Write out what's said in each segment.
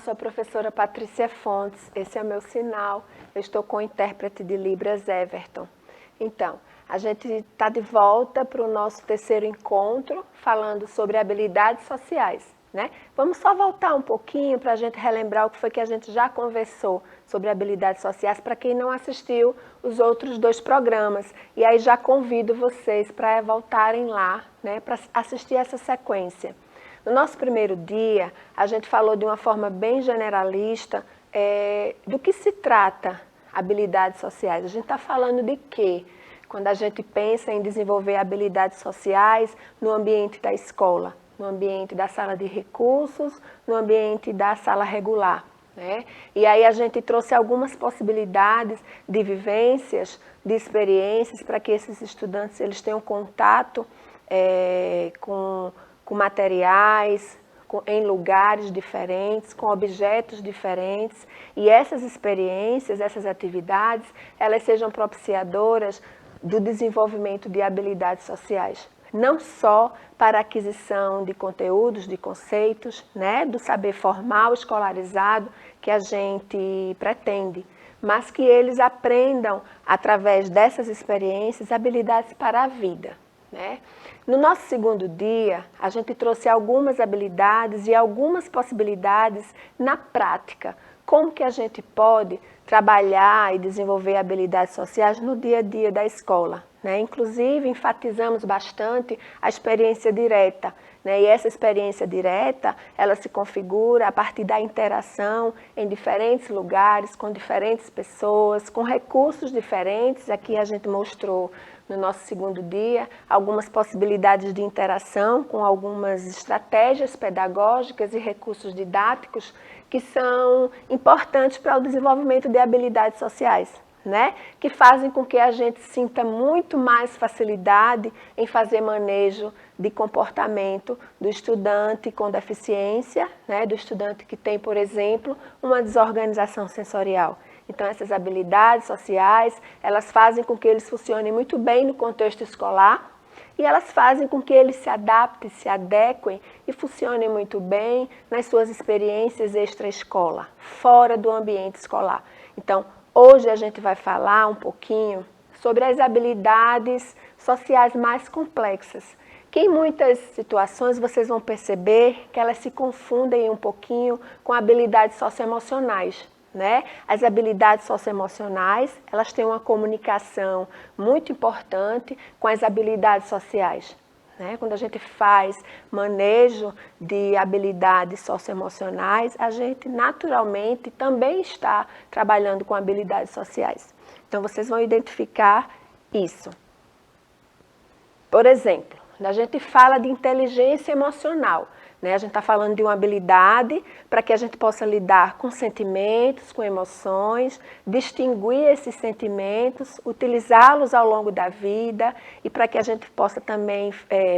sou a professora Patrícia Fontes, esse é o meu sinal, eu estou com o intérprete de Libras Everton. Então, a gente está de volta para o nosso terceiro encontro, falando sobre habilidades sociais, né? Vamos só voltar um pouquinho para a gente relembrar o que foi que a gente já conversou sobre habilidades sociais, para quem não assistiu os outros dois programas. E aí já convido vocês para voltarem lá, né, para assistir essa sequência. No nosso primeiro dia, a gente falou de uma forma bem generalista do que se trata habilidades sociais. A gente está falando de quê? Quando a gente pensa em desenvolver habilidades sociais no ambiente da escola, no ambiente da sala de recursos, no ambiente da sala regular, né? E aí a gente trouxe algumas possibilidades de vivências, de experiências, para que esses estudantes eles tenham contato com materiais, em lugares diferentes, com objetos diferentes, e essas experiências, essas atividades, elas sejam propiciadoras do desenvolvimento de habilidades sociais. Não só para a aquisição de conteúdos, de conceitos, né, do saber formal escolarizado que a gente pretende, mas que eles aprendam, através dessas experiências, habilidades para a vida, né? No nosso segundo dia, a gente trouxe algumas habilidades e algumas possibilidades na prática. Como que a gente pode trabalhar e desenvolver habilidades sociais no dia a dia da escola, né? Inclusive, enfatizamos bastante a experiência direta, né? E essa experiência direta, ela se configura a partir da interação em diferentes lugares, com diferentes pessoas, com recursos diferentes. Aqui a gente mostrou no nosso segundo dia algumas possibilidades de interação com algumas estratégias pedagógicas e recursos didáticos que são importantes para o desenvolvimento de habilidades sociais, né? Que fazem com que a gente sinta muito mais facilidade em fazer manejo de comportamento do estudante com deficiência, né? Do estudante que tem, por exemplo, uma desorganização sensorial. Então, essas habilidades sociais, elas fazem com que eles funcionem muito bem no contexto escolar e elas fazem com que eles se adaptem, se adequem e funcionem muito bem nas suas experiências extra-escola, fora do ambiente escolar. Então, hoje a gente vai falar um pouquinho sobre as habilidades sociais mais complexas, que em muitas situações vocês vão perceber que elas se confundem um pouquinho com habilidades socioemocionais, né? As habilidades socioemocionais, elas têm uma comunicação muito importante com as habilidades sociais, né? Quando a gente faz manejo de habilidades socioemocionais, a gente naturalmente também está trabalhando com habilidades sociais. Então, vocês vão identificar isso. Por exemplo, quando a gente fala de inteligência emocional, né? A gente está falando de uma habilidade para que a gente possa lidar com sentimentos, com emoções, distinguir esses sentimentos, utilizá-los ao longo da vida e para que a gente possa também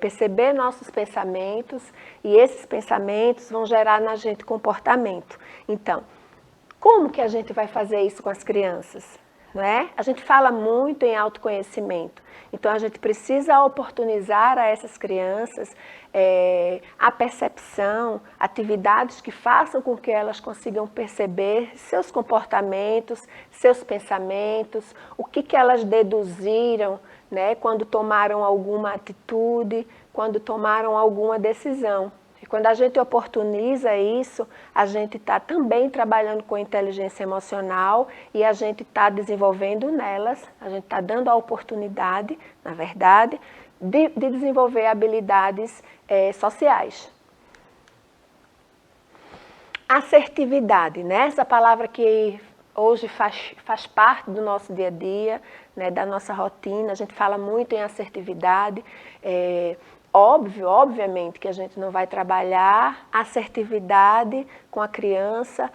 perceber nossos pensamentos e esses pensamentos vão gerar na gente comportamento. Então, como que a gente vai fazer isso com as crianças? Não é? A gente fala muito em autoconhecimento, então a gente precisa oportunizar a essas crianças a percepção, atividades que façam com que elas consigam perceber seus comportamentos, seus pensamentos, o que elas deduziram, né, quando tomaram alguma atitude, quando tomaram alguma decisão. E quando a gente oportuniza isso, a gente está também trabalhando com inteligência emocional e a gente está desenvolvendo nelas, a gente está dando a oportunidade, na verdade, de desenvolver habilidades sociais. Assertividade, né? Essa palavra que hoje faz parte do nosso dia a dia, né, da nossa rotina, a gente fala muito em assertividade. Obviamente que a gente não vai trabalhar assertividade com a criança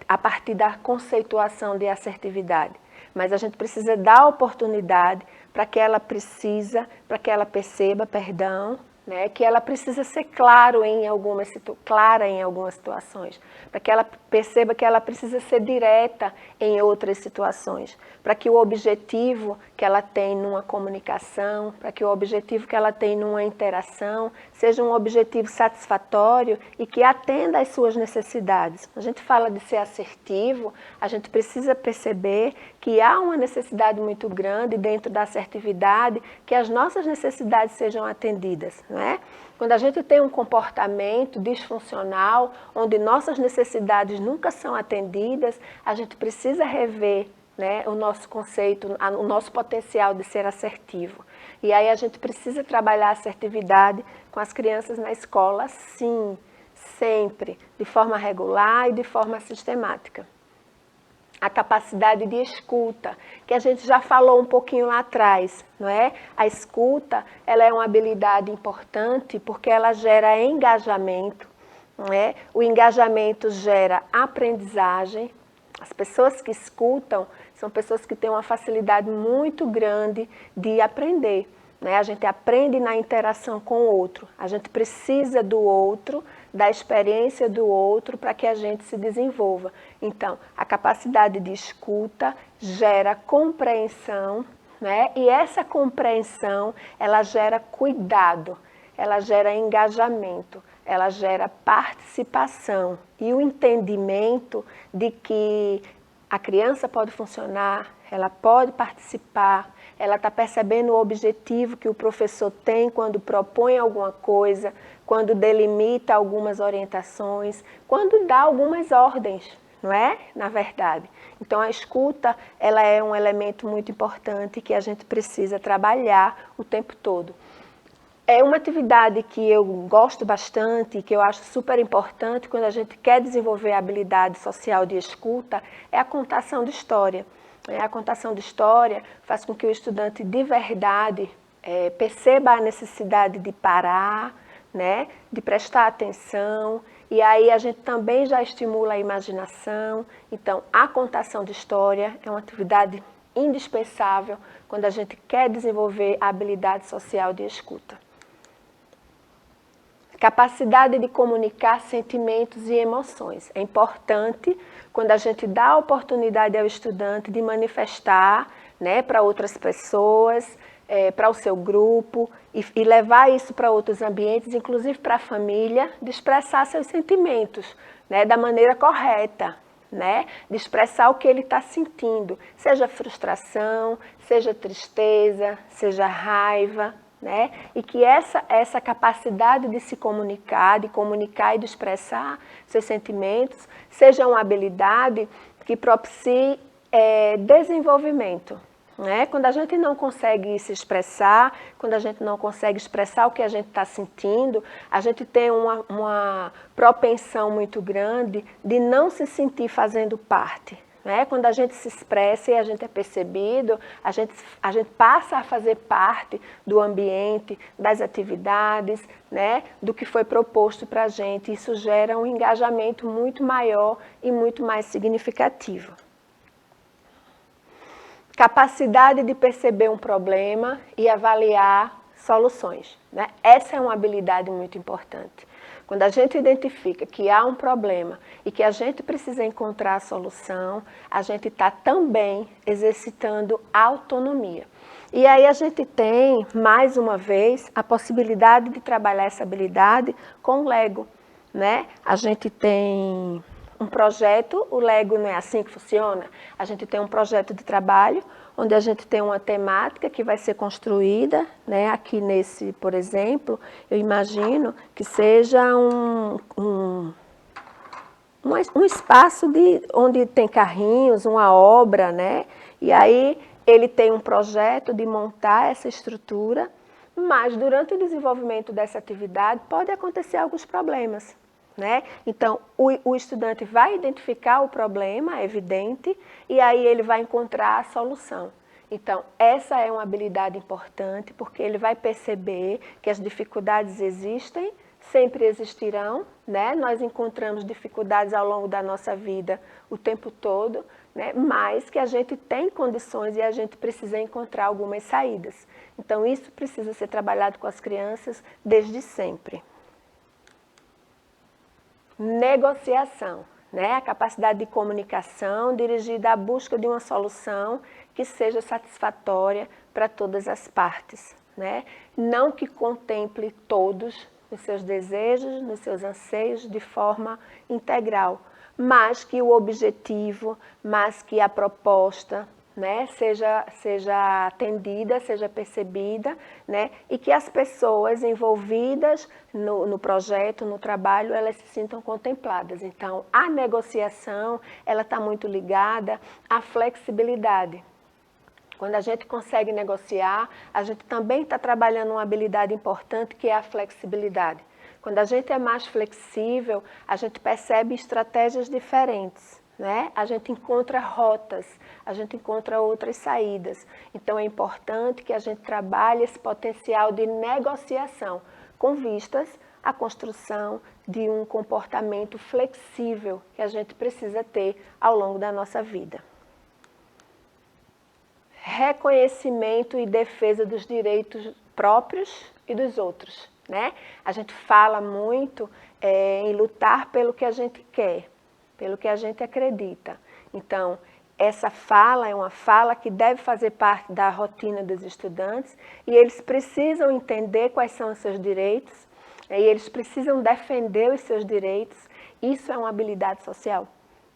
a partir da conceituação de assertividade, mas a gente precisa dar oportunidade para que ela perceba, né, que ela precisa ser clara em algumas situações, para que ela perceba que ela precisa ser direta em outras situações, para que o objetivo que ela tem numa comunicação, para que o objetivo que ela tem numa interação seja um objetivo satisfatório e que atenda às suas necessidades. A gente fala de ser assertivo, a gente precisa perceber que há uma necessidade muito grande dentro da assertividade, que as nossas necessidades sejam atendidas, não é? Quando a gente tem um comportamento disfuncional, onde nossas necessidades nunca são atendidas, a gente precisa rever, né, o nosso conceito, o nosso potencial de ser assertivo. E aí a gente precisa trabalhar a assertividade com as crianças na escola, sim, sempre, de forma regular e de forma sistemática. A capacidade de escuta, que a gente já falou um pouquinho lá atrás, não é? A escuta, ela é uma habilidade importante porque ela gera engajamento, não é? O engajamento gera aprendizagem. As pessoas que escutam são pessoas que têm uma facilidade muito grande de aprender, né? A gente aprende na interação com o outro, a gente precisa do outro, da experiência do outro para que a gente se desenvolva. Então, a capacidade de escuta gera compreensão, né? E essa compreensão, ela gera cuidado, ela gera engajamento, ela gera participação e o entendimento de que a criança pode funcionar, ela pode participar, ela está percebendo o objetivo que o professor tem quando propõe alguma coisa, quando delimita algumas orientações, quando dá algumas ordens, não é? Na verdade. Então, a escuta, ela é um elemento muito importante que a gente precisa trabalhar o tempo todo. É uma atividade que eu gosto bastante, que eu acho super importante quando a gente quer desenvolver a habilidade social de escuta, é a contação de história. A contação de história faz com que o estudante de verdade perceba a necessidade de parar, né, de prestar atenção, e aí a gente também já estimula a imaginação. Então, a contação de história é uma atividade indispensável quando a gente quer desenvolver a habilidade social de escuta. Capacidade de comunicar sentimentos e emoções. É importante quando a gente dá a oportunidade ao estudante de manifestar, né, para outras pessoas, para o seu grupo, e levar isso para outros ambientes, inclusive para a família, de expressar seus sentimentos, né, da maneira correta, né, de expressar o que ele está sentindo, seja frustração, seja tristeza, seja raiva, né? E que essa capacidade de se comunicar e de expressar seus sentimentos seja uma habilidade que propicie desenvolvimento, né? Quando a gente não consegue se expressar, quando a gente não consegue expressar o que a gente está sentindo, a gente tem uma propensão muito grande de não se sentir fazendo parte. Né? Quando a gente se expressa e a gente é percebido, a gente passa a fazer parte do ambiente, das atividades, né? Do que foi proposto para a gente. Isso gera um engajamento muito maior e muito mais significativo. Capacidade de perceber um problema e avaliar soluções, né? Essa é uma habilidade muito importante. Quando a gente identifica que há um problema e que a gente precisa encontrar a solução, a gente está também exercitando a autonomia. E aí a gente tem, mais uma vez, a possibilidade de trabalhar essa habilidade com o Lego, né? A gente tem um projeto, o Lego não é assim que funciona, a gente tem um projeto de trabalho, onde a gente tem uma temática que vai ser construída, né? Aqui nesse, por exemplo, eu imagino que seja um espaço onde tem carrinhos, uma obra, né? E aí ele tem um projeto de montar essa estrutura, mas durante o desenvolvimento dessa atividade pode acontecer alguns problemas, né? Então, o estudante vai identificar o problema, é evidente, e aí ele vai encontrar a solução. Então, essa é uma habilidade importante, porque ele vai perceber que as dificuldades existem, sempre existirão, né? Nós encontramos dificuldades ao longo da nossa vida o tempo todo, né? Mas que a gente tem condições e a gente precisa encontrar algumas saídas. Então, isso precisa ser trabalhado com as crianças desde sempre. Negociação, né? A capacidade de comunicação dirigida à busca de uma solução que seja satisfatória para todas as partes, né? Não que contemple todos nos seus desejos, nos seus anseios de forma integral, mas que o objetivo, mas que a proposta, né, seja atendida, seja percebida, né, e que as pessoas envolvidas no projeto, no trabalho, elas se sintam contempladas. Então, a negociação, ela está muito ligada à flexibilidade. Quando a gente consegue negociar, a gente também está trabalhando uma habilidade importante que é a flexibilidade. Quando a gente é mais flexível, a gente percebe estratégias diferentes, né? A gente encontra rotas, a gente encontra outras saídas. Então é importante que a gente trabalhe esse potencial de negociação com vistas à construção de um comportamento flexível que a gente precisa ter ao longo da nossa vida. Reconhecimento e defesa dos direitos próprios e dos outros, né? A gente fala muito em lutar pelo que a gente quer, pelo que a gente acredita. Então, essa fala é uma fala que deve fazer parte da rotina dos estudantes e eles precisam entender quais são os seus direitos e eles precisam defender os seus direitos. Isso é uma habilidade social,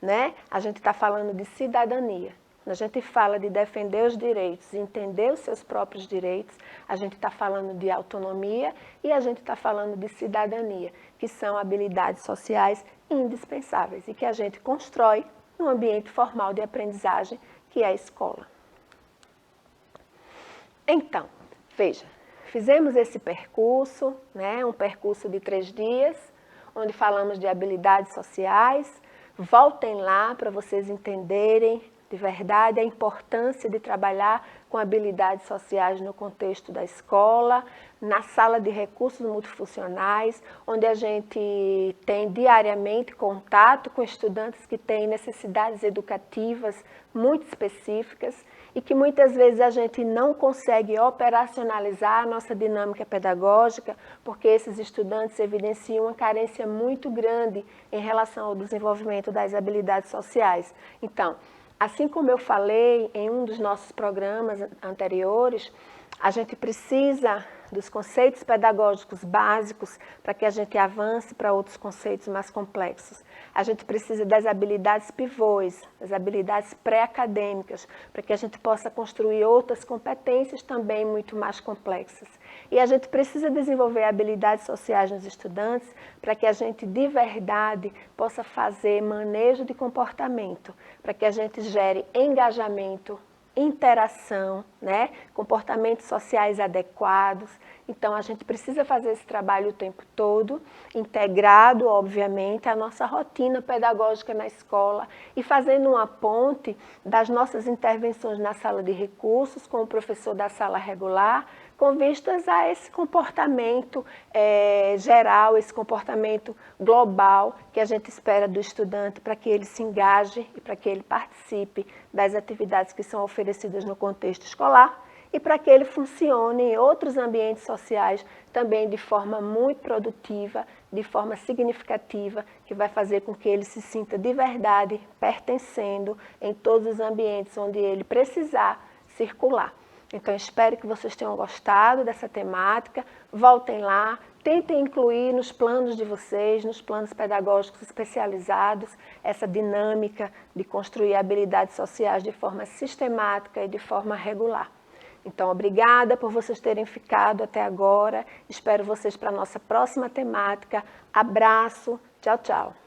né? A gente está falando de cidadania. Quando a gente fala de defender os direitos, entender os seus próprios direitos, a gente está falando de autonomia e a gente está falando de cidadania, que são habilidades sociais indispensáveis e que a gente constrói no ambiente formal de aprendizagem, que é a escola. Então, veja, fizemos esse percurso, né, um percurso de 3 dias, onde falamos de habilidades sociais. Voltem lá para vocês entenderem de verdade a importância de trabalhar com habilidades sociais no contexto da escola, na sala de recursos multifuncionais, onde a gente tem diariamente contato com estudantes que têm necessidades educativas muito específicas e que muitas vezes a gente não consegue operacionalizar a nossa dinâmica pedagógica porque esses estudantes evidenciam uma carência muito grande em relação ao desenvolvimento das habilidades sociais. Então, assim como eu falei em um dos nossos programas anteriores, a gente precisa dos conceitos pedagógicos básicos para que a gente avance para outros conceitos mais complexos. A gente precisa das habilidades pivôs, das habilidades pré-acadêmicas, para que a gente possa construir outras competências também muito mais complexas. E a gente precisa desenvolver habilidades sociais nos estudantes para que a gente de verdade possa fazer manejo de comportamento, para que a gente gere engajamento, interação, né? Comportamentos sociais adequados. Então, a gente precisa fazer esse trabalho o tempo todo, integrado, obviamente, à nossa rotina pedagógica na escola e fazendo uma ponte das nossas intervenções na sala de recursos com o professor da sala regular, com vistas a esse comportamento geral, esse comportamento global que a gente espera do estudante para que ele se engaje e para que ele participe das atividades que são oferecidas no contexto escolar e para que ele funcione em outros ambientes sociais também de forma muito produtiva, de forma significativa, que vai fazer com que ele se sinta de verdade pertencendo em todos os ambientes onde ele precisar circular. Então, espero que vocês tenham gostado dessa temática. Voltem lá, tentem incluir nos planos de vocês, nos planos pedagógicos especializados, essa dinâmica de construir habilidades sociais de forma sistemática e de forma regular. Então, obrigada por vocês terem ficado até agora. Espero vocês para a nossa próxima temática. Abraço, tchau, tchau.